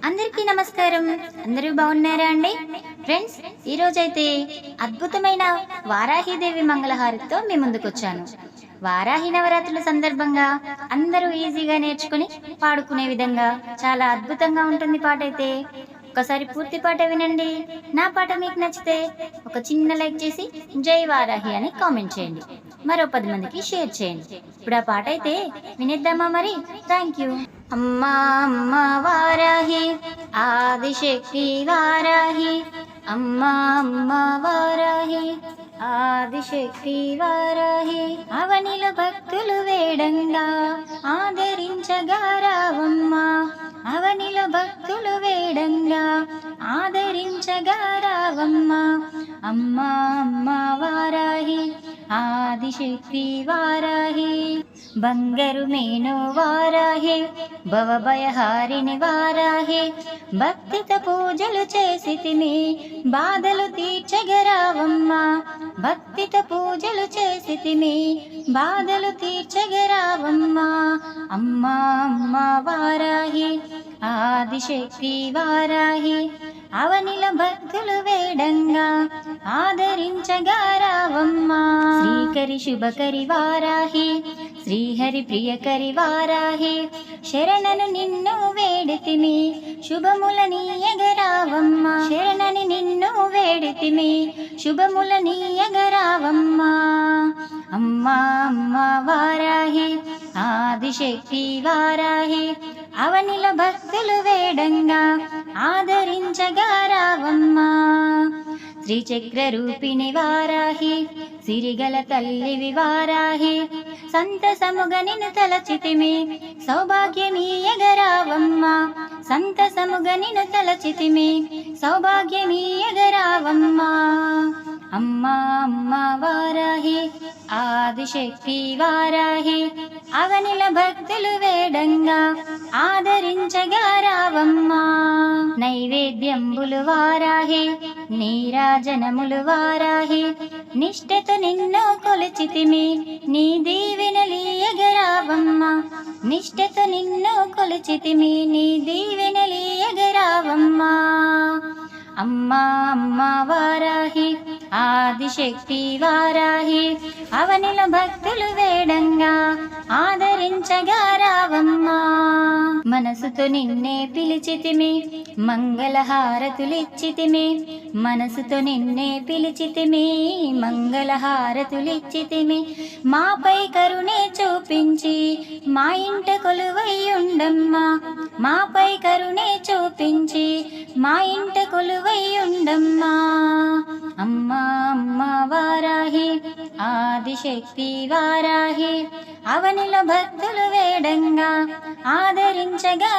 అందరికీ నమస్కారం. అందరూ బాగున్నారా అండి? ఫ్రెండ్స్, ఈ రోజైతే అద్భుతమైన వారాహిదేవి మంగళహారతితో మీ ముందుకు వచ్చాను. వారాహి నవరాత్రుల సందర్భంగా అందరూ ఈజీగా నేర్చుకుని పాడుకునే విధంగా చాలా అద్భుతంగా ఉంటుంది పాట అయితే. ఒకసారి పూర్తి పాట వినండి. నా పాట మీకు నచ్చితే ఒక చిన్న లైక్ చేసి జై వారాహి అని కామెంట్ చేయండి. మరో 10 మందికి షేర్ చేయండి. ఇప్పుడు ఆ పాట అయితే వినేద్దామా మరి? Thank you. అమ్మా అమ్మ వారాహి, ఆదిశక్తి వారాహి. అమ్మా అమ్మ వారాహి, ఆదిశక్తి వారాహి. అవనిలో భక్తులు వేడంగా ఆదరించగా రావమ్మా. అవనిలో భక్తులు వేడంగా ఆదరించగా రావమ్మా. అమ్మా అమ్మ వారాహి, ఆదిశక్తి వారాహి. బంగారు మేను వారాహి, భవభయహారిణి వారాహి. భక్తితో పూజలు చేసితిమి, బాధలు తీర్చగరావమ్మా. భక్తితో పూజలు చేసితిమి, బాధలు తీర్చగరావమ్మా. అమ్మా అమ్మ వారాహి, ఆదిశక్తి వారాహి. అవనిల భక్తులు వేడంగా ఆదరించగా రావమ్మా. శ్రీకరి శుభకరి వారాహి, శ్రీహరి ప్రియకరి వారాహి. శరణను నిన్ను వేడితిమి, శుభములనీయగరావమ్మా. శరణని నిన్ను వేడితిమి, శుభములనీయగరావమ్మా. అమ్మా అమ్మ వారాహి, ఆదిశక్తి వారాహి. అవనిల భక్తులు వేడంగా ఆదరించగా రావమ్మా. శ్రీచక్ర రూపిణి వారాహి, సిరిగల తల్లివి వారాహి. సంతసముగ నిన్ను తలచితిమి, సౌభాగ్యమీయగరావమ్మా. సంతసముగ నిన్ను తలచితిమి, సౌభాగ్యమీయగరావమ్మా. అమ్మా అమ్మ వారాహి, ఆదిశక్తి వారాహి. అవనిల భక్తులు వేడంగా ఆదరించగా రావమ్మా. నైవేద్యంబులు వారాహి, నీరాజనములు వారాహి. నిష్ఠతో నిన్ను కొలిచితిమి, నీ దీవెనలీయగరావమ్మా. నిష్ఠతో నిన్ను కొలిచితిమి, నీ దీవెనలీయగరావమ్మా. అమ్మా అమ్మ వారాహి, ఆదిశక్తి వారాహి. అవనిల భక్తులు వేడంగా ఆదరించగా రావమ్మా. మనసుతో నిన్నే పిలిచితిమి, మంగళహారతులిచ్చితిమి. మనసుతో నిన్నే పిలిచితిమి, మంగళహారతులిచ్చితిమి. మాపై కరుణే చూపించి మా ఇంట కొలువై ఉండమ్మా. మాపై కరుణే చూపించి మా ఇంట కొలువై ఉండమ్మా. అమ్మా అమ్మ వారాహి, ఆదిశక్తి వారాహి. అవనిలో భక్తులు వేడంగా ఆదరించగా